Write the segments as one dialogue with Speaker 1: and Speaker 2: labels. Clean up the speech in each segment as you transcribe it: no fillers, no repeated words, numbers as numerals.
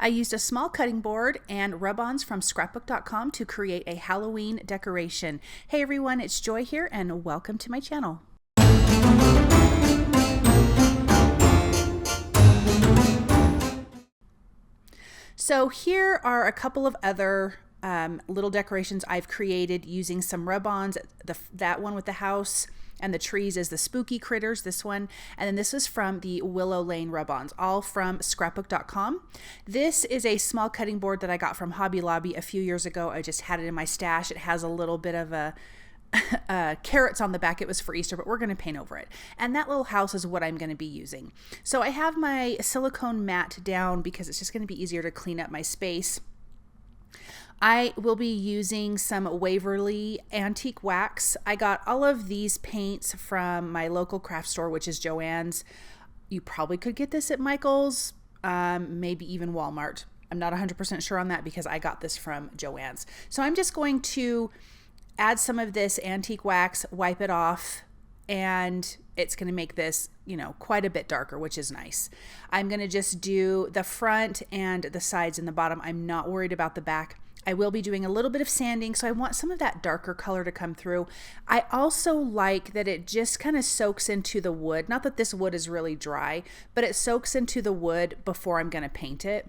Speaker 1: I used a small cutting board and rub-ons from scrapbook.com to create a Halloween decoration. Hey everyone, it's Joy here and welcome to my channel. So here are a couple of other little decorations I've created using some rub-ons. That one with the house and the trees is the spooky critters, this one. And then this is from the Willow Lane rub-ons, all from scrapbook.com. This is a small cutting board that I got from Hobby Lobby a few years ago. I just had it in my stash. It has a little bit of a carrots on the back. It was for Easter, but we're going to paint over it. And that little house is what I'm going to be using. So I have my silicone mat down because it's just going to be easier to clean up my space. I will be using some Waverly antique wax. I got all of these paints from my local craft store, which is Joann's. You probably could get this at Michael's, maybe even Walmart. I'm not 100% sure on that because I got this from Joann's. So I'm just going to add some of this antique wax, wipe it off, and it's going to make this, quite a bit darker, which is nice. I'm going to just do the front and the sides and the bottom. I'm not worried about the back. I will be doing a little bit of sanding, so I want some of that darker color to come through. I also like that it just kind of soaks into the wood. Not that this wood is really dry, but it soaks into the wood before I'm going to paint it.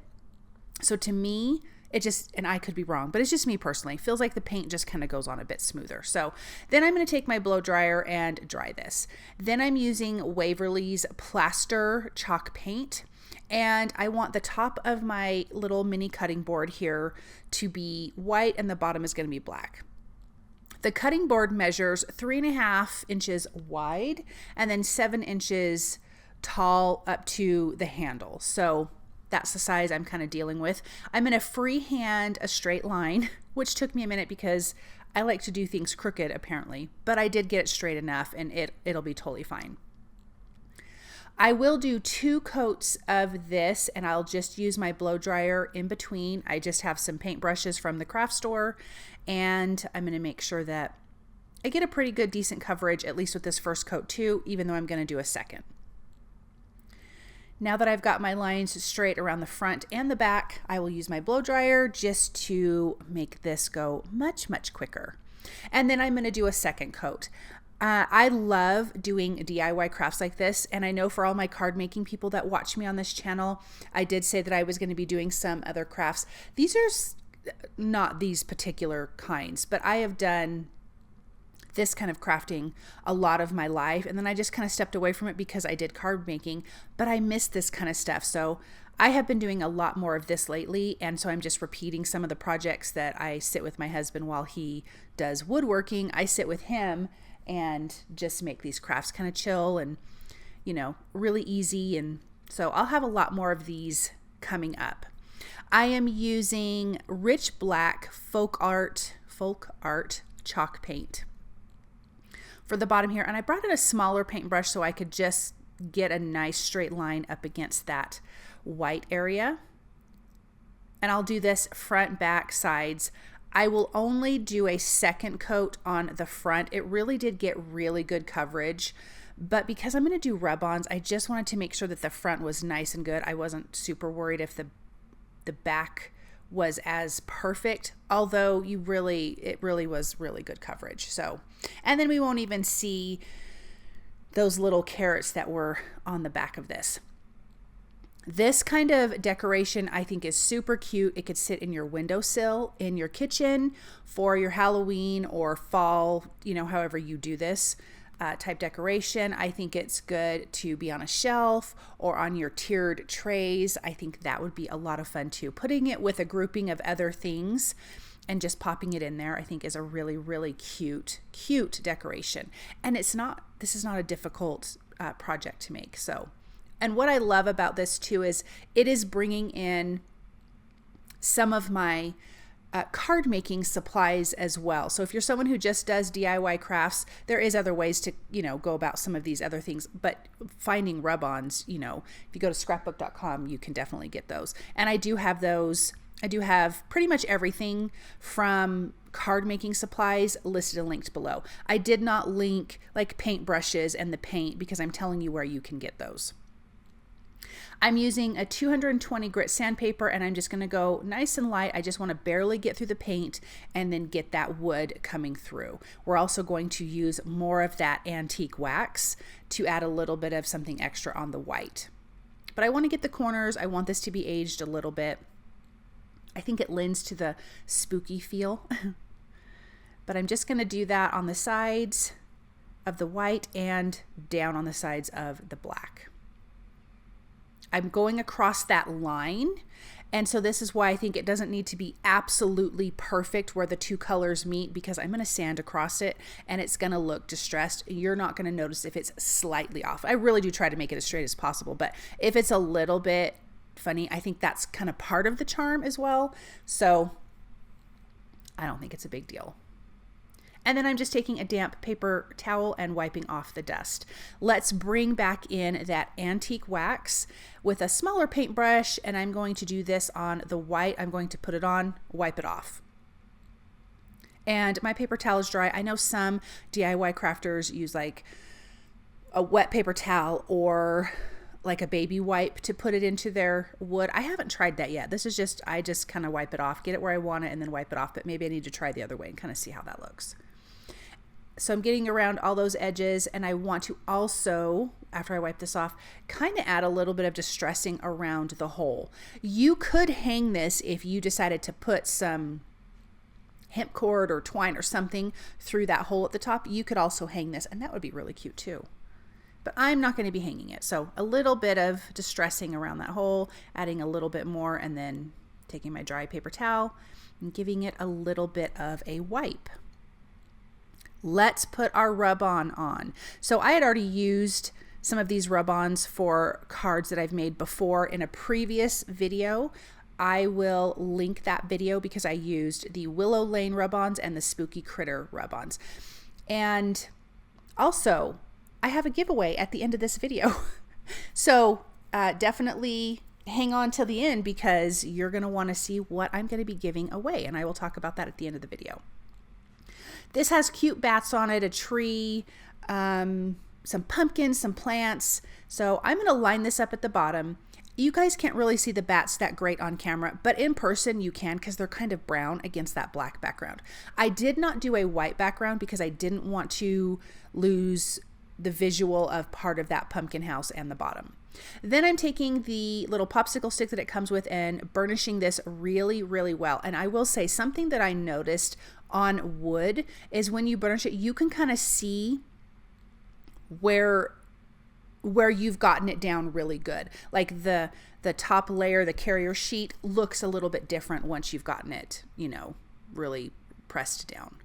Speaker 1: So to me, it just, and I could be wrong, but it's just me personally, feels like the paint just kind of goes on a bit smoother. So then I'm going to take my blow dryer and dry this. Then I'm using Waverly's plaster chalk paint. And I want the top of my little mini cutting board here to be white and the bottom is going to be black. The cutting board measures 3.5 inches wide and then 7 inches tall up to the handle. So that's the size I'm kind of dealing with. I'm going to freehand a straight line, which took me a minute because I like to do things crooked apparently, but I did get it straight enough and it'll be totally fine. I will do 2 coats of this and I'll just use my blow dryer in between. I just have some paint brushes from the craft store and I'm going to make sure that I get a pretty good decent coverage, at least with this first coat too, even though I'm going to do a second. Now that I've got my lines straight around the front and the back, I will use my blow dryer just to make this go much, much quicker. And then I'm going to do a second coat. I love doing DIY crafts like this, and I know for all my card making people that watch me on this channel, I did say that I was going to be doing some other crafts. These are not these particular kinds, but I have done this kind of crafting a lot of my life, and then I just kind of stepped away from it because I did card making, but I missed this kind of stuff. So I have been doing a lot more of this lately, and so I'm just repeating some of the projects that I sit with my husband while he does woodworking. I sit with him and just make these crafts kind of chill and, really easy. And so I'll have a lot more of these coming up. I am using Rich Black Folk Art chalk paint for the bottom here. And I brought in a smaller paintbrush so I could just get a nice straight line up against that white area. And I'll do this front, back, sides. I will only do a second coat on the front. It really did get really good coverage, but because I'm going to do rub-ons, I just wanted to make sure that the front was nice and good. I wasn't super worried if the back was as perfect, although it really was really good coverage. So, and then we won't even see those little carrots that were on the back of this. This kind of decoration I think is super cute. It could sit in your windowsill, in your kitchen for your Halloween or fall, however you do this type decoration. I think it's good to be on a shelf or on your tiered trays. I think that would be a lot of fun too. Putting it with a grouping of other things and just popping it in there, I think is a really, really cute decoration. And this is not a difficult project to make. So. And what I love about this too is it is bringing in some of my card making supplies as well. So if you're someone who just does DIY crafts, there is other ways to, go about some of these other things, but finding rub-ons, if you go to scrapbook.com, you can definitely get those. And I do have those. I do have pretty much everything from card making supplies listed and linked below. I did not link like paint brushes and the paint because I'm telling you where you can get those. I'm using a 220 grit sandpaper, and I'm just going to go nice and light. I just want to barely get through the paint and then get that wood coming through. We're also going to use more of that antique wax to add a little bit of something extra on the white. But I want to get the corners. I want this to be aged a little bit. I think it lends to the spooky feel. But I'm just going to do that on the sides of the white and down on the sides of the black. I'm going across that line, and so this is why I think it doesn't need to be absolutely perfect where the two colors meet, because I'm going to sand across it and it's going to look distressed. You're not going to notice if it's slightly off. I really do try to make it as straight as possible, but if it's a little bit funny, I think that's kind of part of the charm as well. So I don't think it's a big deal. And then I'm just taking a damp paper towel and wiping off the dust. Let's bring back in that antique wax with a smaller paintbrush, and I'm going to do this on the white. I'm going to put it on, wipe it off. And my paper towel is dry. I know some DIY crafters use like a wet paper towel or like a baby wipe to put it into their wood. I haven't tried that yet. This is just, I just kind of wipe it off, get it where I want it, and then wipe it off. But maybe I need to try the other way and kind of see how that looks. So I'm getting around all those edges, and I want to also, after I wipe this off, kind of add a little bit of distressing around the hole. You could hang this if you decided to put some hemp cord or twine or something through that hole at the top. You could also hang this, and that would be really cute too. But I'm not going to be hanging it. So a little bit of distressing around that hole, adding a little bit more, and then taking my dry paper towel and giving it a little bit of a wipe. Let's put our rub-on on. So I had already used some of these rub-ons for cards that I've made before in a previous video. I will link that video because I used the Willow Lane rub-ons and the Spooky Critter rub-ons. And also, I have a giveaway at the end of this video. So definitely hang on till the end because you're going to want to see what I'm going to be giving away. And I will talk about that at the end of the video. This has cute bats on it, a tree, some pumpkins, some plants. So I'm going to line this up at the bottom. You guys can't really see the bats that great on camera, but in person you can because they're kind of brown against that black background. I did not do a white background because I didn't want to lose the visual of part of that pumpkin house and the bottom. Then I'm taking the little popsicle stick that it comes with and burnishing this really, really well. And I will say something that I noticed on wood is when you burnish it, you can kind of see where you've gotten it down really good. Like the top layer, the carrier sheet looks a little bit different once you've gotten it, you know, really pressed down.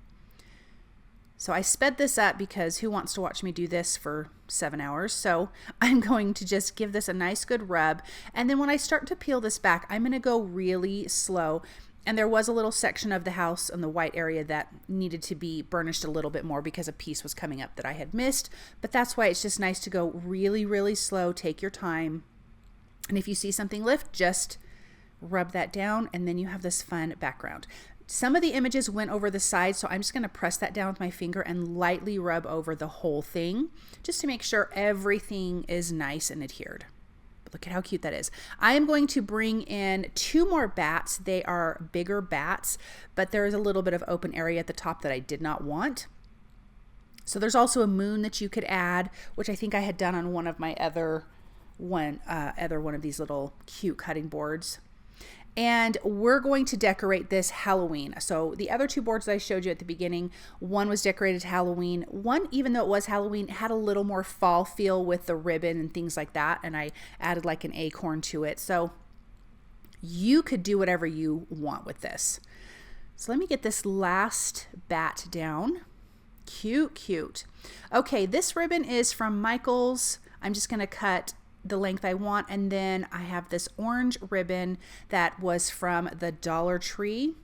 Speaker 1: So I sped this up because who wants to watch me do this for 7 hours? So I'm going to just give this a nice good rub. And then when I start to peel this back, I'm going to go really slow. And there was a little section of the house in the white area that needed to be burnished a little bit more because a piece was coming up that I had missed. But that's why it's just nice to go really, really slow. Take your time. And if you see something lift, just rub that down and then you have this fun background. Some of the images went over the side, so I'm just going to press that down with my finger and lightly rub over the whole thing just to make sure everything is nice and adhered. But look at how cute that is. I am going to bring in 2 more bats. They are bigger bats, but there is a little bit of open area at the top that I did not want. So there's also a moon that you could add, which I think I had done on one of my other one of these little cute cutting boards. And we're going to decorate this Halloween. So the other 2 boards that I showed you at the beginning, one was decorated Halloween. One, even though it was Halloween, had a little more fall feel with the ribbon and things like that. And I added like an acorn to it. So you could do whatever you want with this. So let me get this last bat down. Cute, cute. Okay, this ribbon is from Michael's. I'm just going to cut the length I want, and then I have this orange ribbon that was from the Dollar Tree.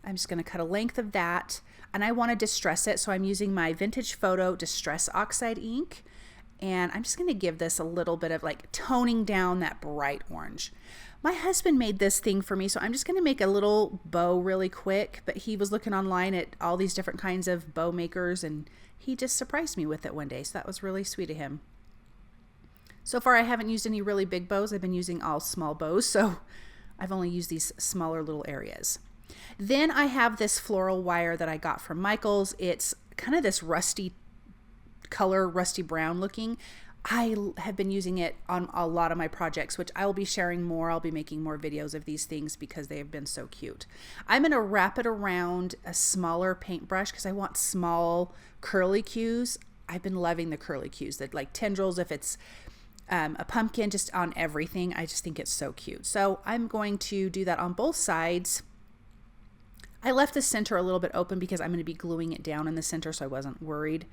Speaker 1: I'm just going to cut a length of that, and I want to distress it, so I'm using my Vintage Photo Distress Oxide ink, and I'm just going to give this a little bit of like toning down that bright orange. My husband made this thing for me, so I'm just going to make a little bow really quick, but he was looking online at all these different kinds of bow makers, and he just surprised me with it one day, so that was really sweet of him. So far I haven't used any really big bows. I've been using all small bows, so I've only used these smaller little areas. Then I have this floral wire that I got from Michael's. It's kind of this rusty color, rusty brown looking. I have been using it on a lot of my projects, which I will be sharing more. I'll be making more videos of these things because they have been so cute. I'm going to wrap it around a smaller paintbrush because I want small curly cues. I've been loving the curly cues, that like tendrils, if it's a pumpkin, just on everything. I just think it's so cute. So I'm going to do that on both sides. I left the center a little bit open because I'm going to be gluing it down in the center, so I wasn't worried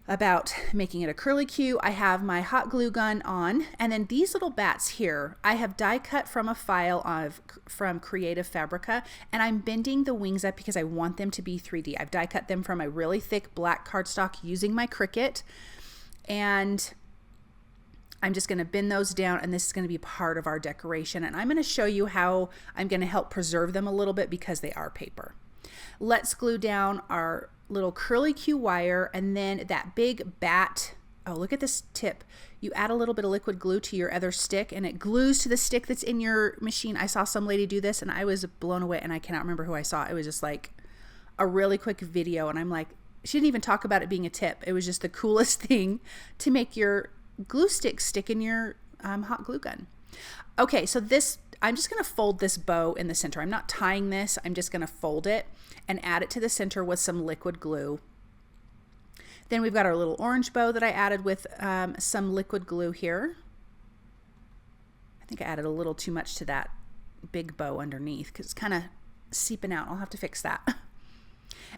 Speaker 1: about making it a curly cue. I have my hot glue gun on, and then these little bats here, I have die cut from a file from Creative Fabrica, and I'm bending the wings up because I want them to be 3D. I've die cut them from a really thick black cardstock using my Cricut, and I'm just going to bend those down, and this is going to be part of our decoration, and I'm going to show you how I'm going to help preserve them a little bit because they are paper. Let's glue down our little curly cue wire, and then that big bat. Oh, look at this tip. You add a little bit of liquid glue to your other stick, and it glues to the stick that's in your machine. I saw some lady do this, and I was blown away, and I cannot remember who I saw. It was just like a really quick video, and I'm like, she didn't even talk about it being a tip. It was just the coolest thing to make your glue stick in your hot glue gun. Okay, so this, I'm just going to fold this bow in the center. I'm not tying this. I'm just going to fold it and add it to the center with some liquid glue. Then we've got our little orange bow that I added with some liquid glue here. I think I added a little too much to that big bow underneath because it's kind of seeping out. I'll have to fix that.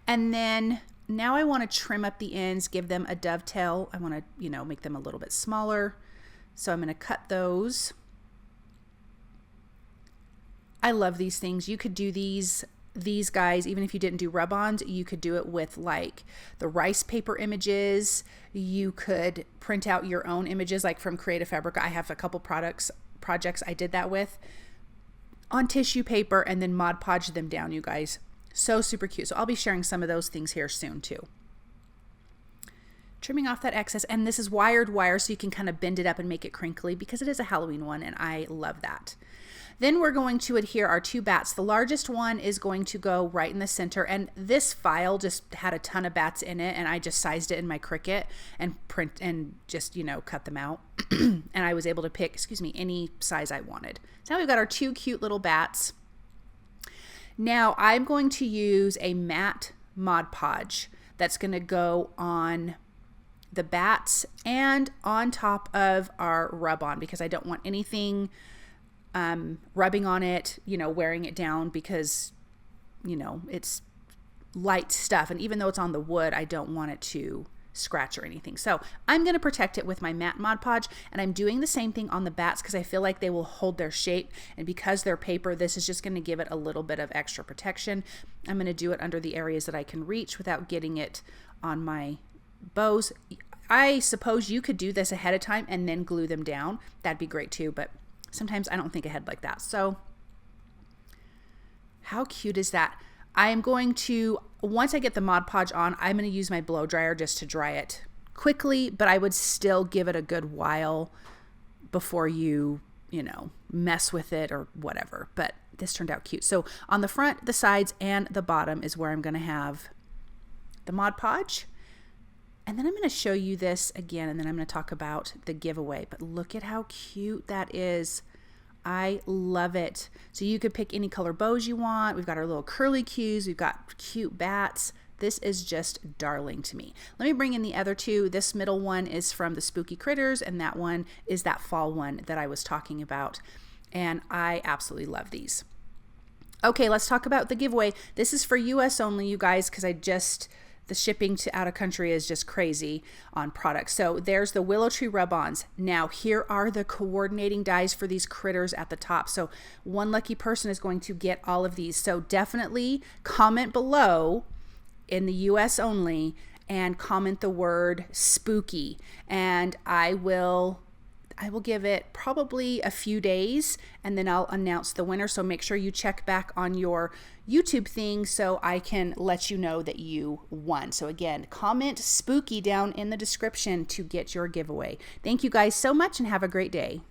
Speaker 1: And then now I want to trim up the ends, give them a dovetail. I want to, make them a little bit smaller. So I'm going to cut those. I love these things. You could do these guys, even if you didn't do rub-ons, you could do it with like the rice paper images. You could print out your own images, like from Creative Fabrica. I have a couple projects I did that with on tissue paper, and then Mod Podge them down, you guys. So super cute. So I'll be sharing some of those things here soon too. Trimming off that excess, and this is wired wire, so you can kind of bend it up and make it crinkly because it is a Halloween one, and I love that. Then we're going to adhere our two bats. The largest one is going to go right in the center, and this file just had a ton of bats in it, and I just sized it in my Cricut and just cut them out. And I was able to pick, any size I wanted. So now we've got our two cute little bats. Now I'm going to use a matte Mod Podge that's going to go on the bats and on top of our rub-on because I don't want anything rubbing on it, wearing it down because, it's light stuff. And even though it's on the wood, I don't want it to scratch or anything. So I'm going to protect it with my matte Mod Podge, and I'm doing the same thing on the bats because I feel like they will hold their shape, and because they're paper, this is just going to give it a little bit of extra protection. I'm going to do it under the areas that I can reach without getting it on my bows. I suppose you could do this ahead of time and then glue them down. That'd be great too, but sometimes I don't think ahead like that. So how cute is that? I am going to, once I get the Mod Podge on, I'm going to use my blow dryer just to dry it quickly, but I would still give it a good while before you mess with it or whatever. But this turned out cute. So on the front, the sides, and the bottom is where I'm going to have the Mod Podge. And then I'm going to show you this again, and then I'm going to talk about the giveaway. But look at how cute that is. I love it. So you could pick any color bows you want. We've got our little curly cues. We've got cute bats. This is just darling to me. Let me bring in the other two. This middle one is from the Spooky Critters, and that one is that fall one that I was talking about. And I absolutely love these. Okay, let's talk about the giveaway. This is for US only, you guys, because the shipping to out of country is just crazy on products. So there's the Willow Tree rub-ons. Now here are the coordinating dies for these critters at the top. So one lucky person is going to get all of these. So definitely comment below in the US only and comment the word spooky, and I will I will give it probably a few days and then I'll announce the winner. So make sure you check back on your YouTube thing so I can let you know that you won. So again, comment spooky down in the description to get your giveaway. Thank you guys so much and have a great day.